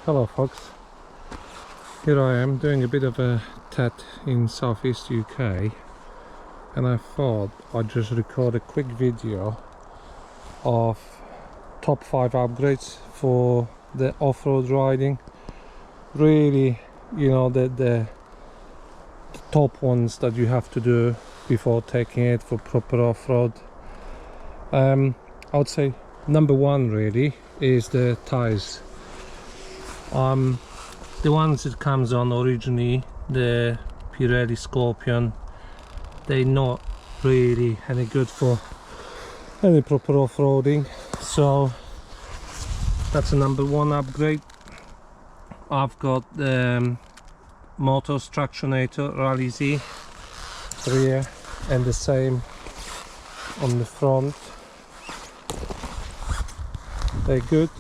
Hello folks, here I am doing a bit of a TED in southeast UK, and I thought I'd just record a quick video of top 5 upgrades for the off-road riding. Really, you know, the top ones that you have to do before taking it for proper off-road. I would say number one really is the tires. The ones it comes on originally, the Pirelli Scorpion, they're not really any good for any proper off-roading, so that's a number one upgrade. I've got the Motos Tractionator Rally Z rear and the same on the front. They're good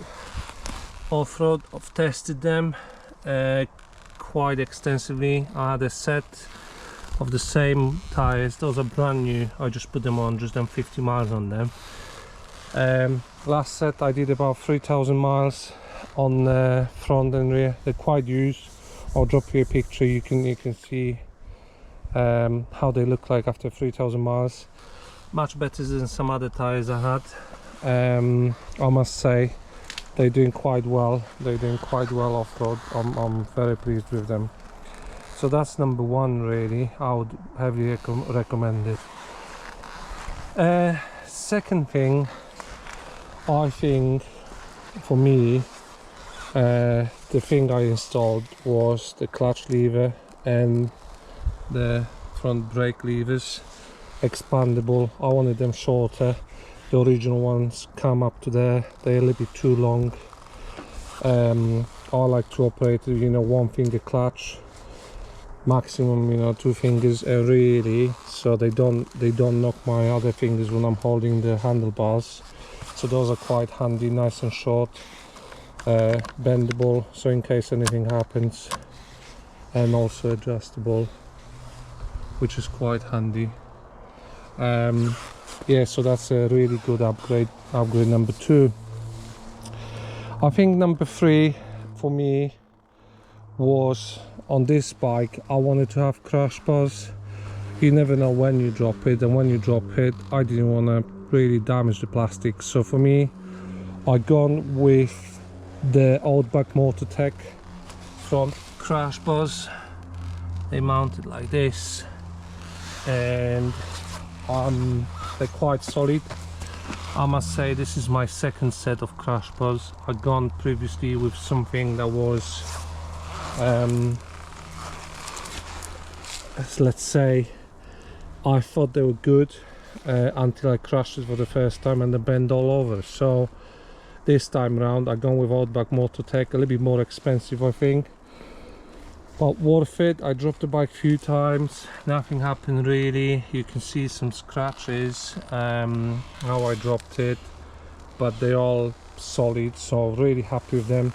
off-road. I've tested them quite extensively. I had a set of the same tires. Those are brand new. I just put them on, just done 50 miles on them. Last set I did about 3,000 miles on the front and rear. They're quite used. I'll drop you a picture. You can see how they look like after 3,000 miles. Much better than some other tires I had. I must say they're doing quite well. They're doing quite well off-road. I'm very pleased with them. So that's number one really. I would heavily recommend it. Second thing, I think for me, the thing I installed was the clutch lever and the front brake levers, expandable. I wanted them shorter. The original ones come up to there. They're a little bit too long. I like to operate, you know, one finger clutch, maximum, you know, 2 fingers really, so they don't knock my other fingers when I'm holding the handlebars. So those are quite handy, nice and short, bendable, so in case anything happens, and also adjustable, which is quite handy. Yeah, so that's a really good upgrade number two. I think number three for me was, on this bike I wanted to have crash bars. You never know when you drop it, and when you drop it I didn't want to really damage the plastic, so for me I gone with the Outback Motortech front crash bars. They mounted like this, and they're quite solid. I must say this is my second set of crash bars. I'd gone previously with something that was let's say, I thought they were good until I crashed it for the first time and they bent all over. So this time around I've gone with Outback Motortech, a little bit more expensive I think, but worth it. I dropped the bike a few times, nothing happened really. You can see some scratches how I dropped it, but they're all solid, so really happy with them.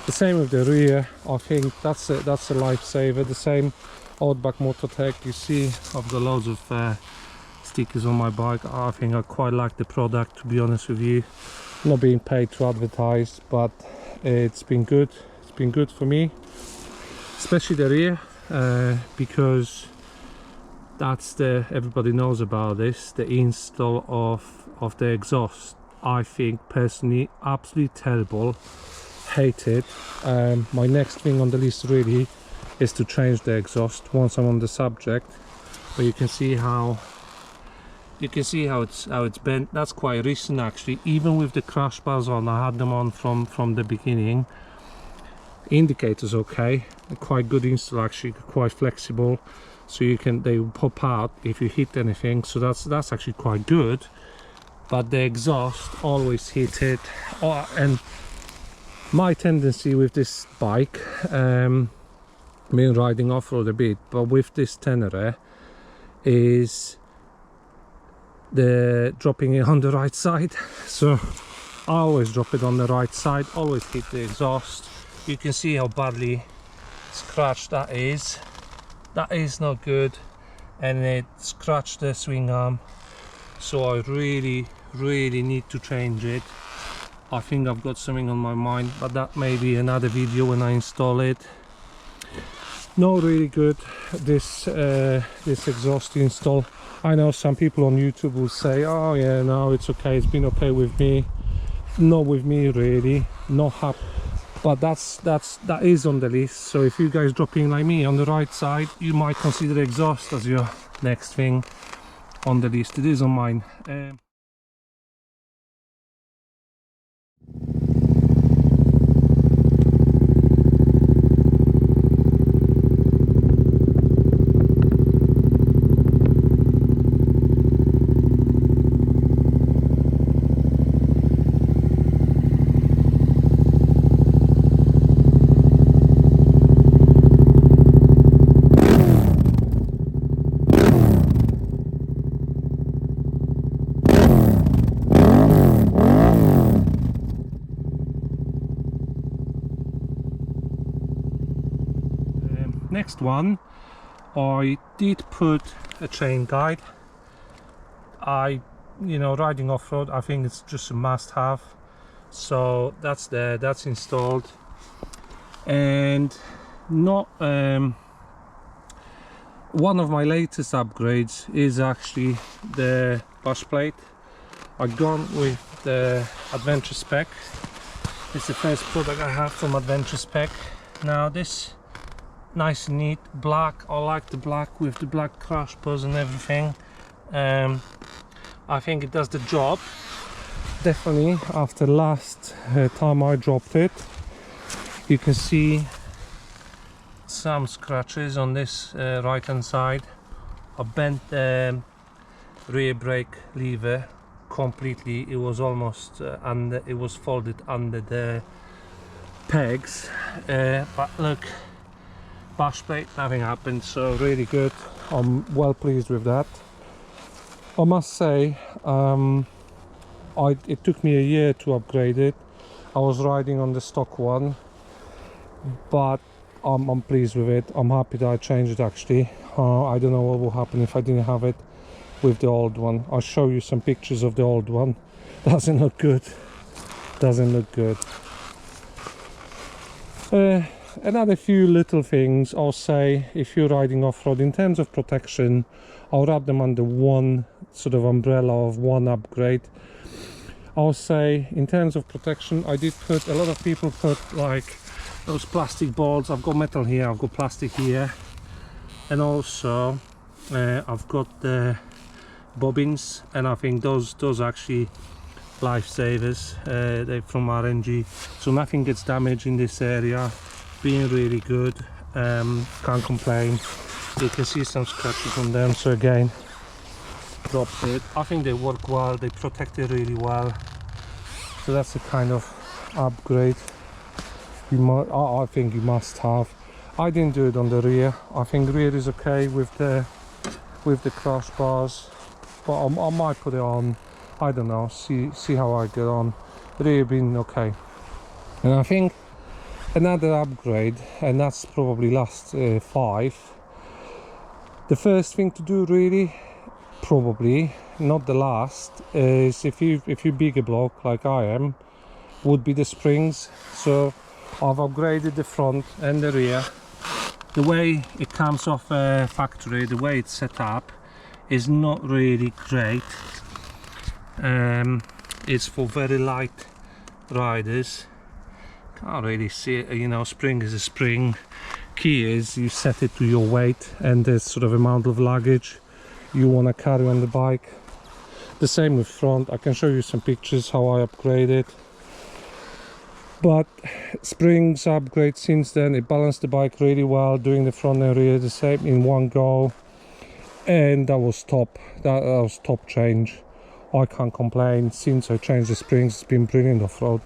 The same with the rear. I think that's a lifesaver. The same Outback Motortech. You see I've got loads of stickers on my bike. I think I quite like the product, to be honest with you. Not being paid to advertise, but it's been good. It's been good for me, especially the rear, because that's everybody knows about this, the install of the exhaust. I think personally absolutely terrible, hate it. My next thing on the list really is to change the exhaust once I'm on the subject. But you can see how it's bent. That's quite recent actually. Even with the crash bars on, I had them on from the beginning. Indicators okay, quite good install actually, quite flexible, so they pop out if you hit anything, so that's actually quite good. But the exhaust always hit it. And my tendency with this bike, been riding off-road a bit, but with this Tenere, is the dropping it on the right side. So I always drop it on the right side, always hit the exhaust. You can see how badly scratched that is. That is not good, and it scratched the swing arm, so I really need to change it. I think I've got something on my mind, but that may be another video when I install it. Not really good, this exhaust install. I know some people on YouTube will say, oh yeah, no, it's okay, it's been okay with me. Not with me really, not happy. But that is on the list. So if you guys dropping like me on the right side, you might consider exhaust as your next thing on the list. It is on mine. Next one, I did put a chain guide. Riding off-road, I think it's just a must-have. So that's there, that's installed. And not one of my latest upgrades is actually the bush plate. I've gone with the Adventure Spec. It's the first product I have from Adventure Spec. Now this nice and neat black. I like the black with the black crash bars and everything. I think it does the job. Definitely after last time I dropped it, you can see some scratches on this right hand side. I bent the rear brake lever completely. It was almost under, it was folded under the pegs, but look, bush plate, nothing happened, so really good. I'm well pleased with that. I must say, it took me a year to upgrade it. I was riding on the stock one, but I'm pleased with it. I'm happy that I changed it actually. I don't know what will happen if I didn't have it with the old one. I'll show you some pictures of the old one. Doesn't look good. Doesn't look good. Another few little things I'll say if you're riding off-road in terms of protection. I'll wrap them under one sort of umbrella of one upgrade. I'll say in terms of protection, I did put, a lot of people put like those plastic balls. I've got metal here, I've got plastic here, and also I've got the bobbins, and I think those actually lifesavers. They're from RNG, so nothing gets damaged in this area. Being really good, can't complain. You can see some scratches on them, so again, dropped it. I think they work well, they protect it really well, so that's the kind of upgrade I think you must have. I didn't do it on the rear. I think rear is okay with the crash bars, but I might put it on. I don't know, see how I get on. Rear been okay. And I think another upgrade, and that's probably last 5. The first thing to do, really, probably not the last, is if you're bigger bloke like I am, would be the springs. So I've upgraded the front and the rear. The way it comes off factory, the way it's set up, is not really great. It's for very light riders. Can't really see it, spring is a spring. Key is you set it to your weight and the sort of amount of luggage you want to carry on the bike. The same with front. I can show you some pictures how I upgrade it. But springs upgrade since then, it balanced the bike really well, doing the front and rear the same in one go, and that was top. That was top change. I can't complain. Since I changed the springs, it's been brilliant off-road.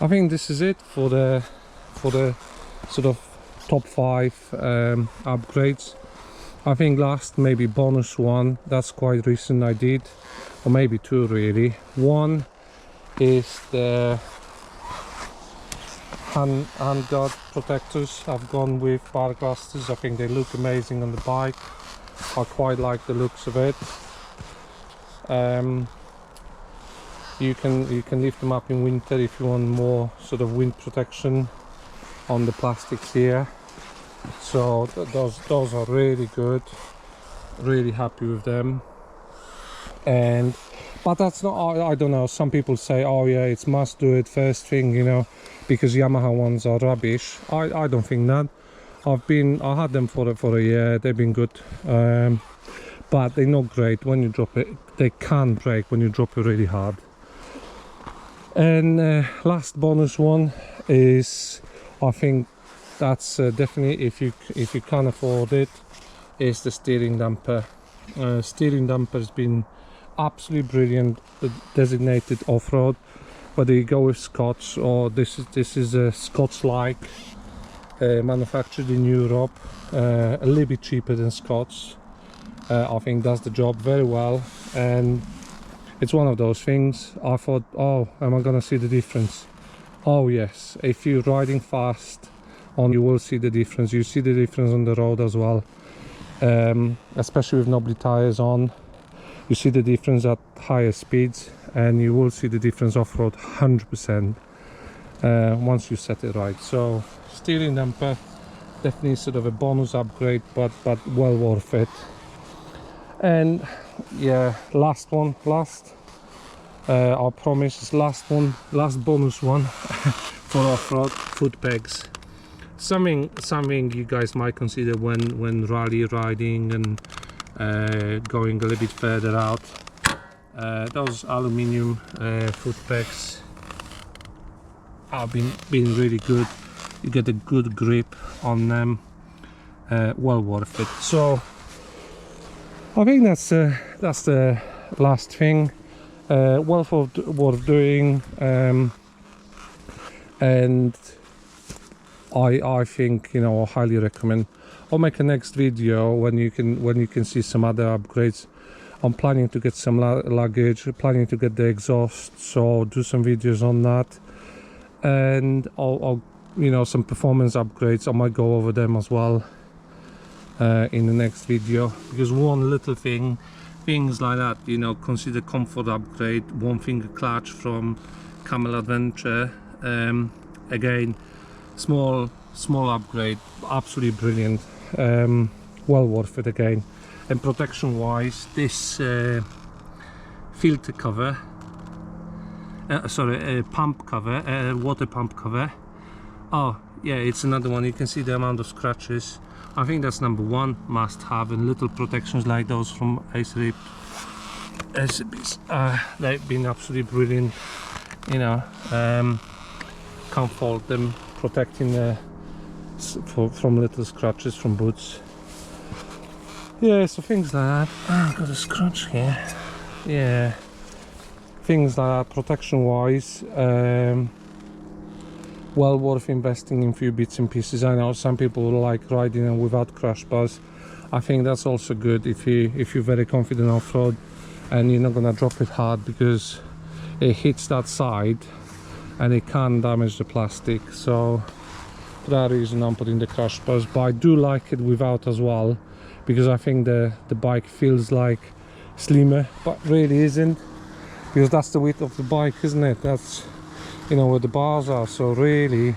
I think this is it for the sort of top 5 upgrades. I think last maybe bonus one, that's quite recent I did, or maybe 2 really. One is the handguard protectors. I've gone with bar clusters. I think they look amazing on the bike. I quite like the looks of it. You can lift them up in winter if you want more sort of wind protection on the plastics here. So those are really good. Really happy with them. But that's not, I don't know, some people say, oh yeah, it's must do it first thing, you know, because Yamaha ones are rubbish. I don't think that. I had them for a year. They've been good, but they're not great when you drop it. They can break when you drop it really hard. And last bonus one is, I think that's definitely, if you can afford it, is the steering damper. Steering damper has been absolutely brilliant, designated off-road, whether you go with Scots or this is a Scots-like, manufactured in Europe, a little bit cheaper than Scots. I think does the job very well, and it's one of those things. I thought, oh, am I gonna see the difference? Oh yes, if you're riding fast you will see the difference. You see the difference on the road as well, especially with knobbly tires on. You see the difference at higher speeds, and you will see the difference off-road 100% once you set it right. So steering damper, definitely sort of a bonus upgrade, but well worth it. And yeah, last I promise, last bonus one for off-road, foot pegs. Something you guys might consider when rally riding and going a little bit further out. Those aluminium foot pegs have been really good. You get a good grip on them, well worth it. So I think that's the last thing, well worth doing, and I think, you know, I highly recommend. I'll make a next video when you can see some other upgrades. I'm planning to get some luggage, planning to get the exhaust, so I'll do some videos on that, and I'll you know, some performance upgrades. I might go over them as well in the next video, because one little things like that, you know, consider comfort upgrade, one finger clutch from Camel Adventure, again, small upgrade, absolutely brilliant, well worth it again. And protection wise, this filter cover, pump cover, water pump cover, oh yeah, it's another one. You can see the amount of scratches. I think that's number one must have, and little protections like those from Ace-Rip SCBs, they've been absolutely brilliant, you know. Can't fault them, protecting from little scratches from boots. Yeah, so things like that. Oh, I've got a scratch here. Yeah, things like that, protection wise, well worth investing in few bits and pieces. I know some people like riding them without crash bars. I think that's also good if you're very confident off-road and you're not gonna drop it hard, because it hits that side and it can damage the plastic. So for that reason I'm putting the crash bars, but I do like it without as well, because I think the bike feels like slimmer, but really isn't, because that's the width of the bike, isn't it? That's, you know, where the bars are, so really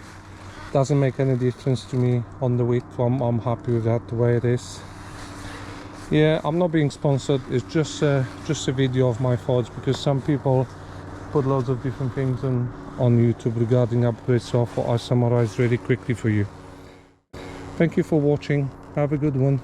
doesn't make any difference to me on the width. I'm happy with that the way it is. Yeah, I'm not being sponsored, it's just a video of my thoughts, because some people put loads of different things on YouTube regarding upgrades, so I thought I summarized really quickly for you. Thank you for watching, have a good one.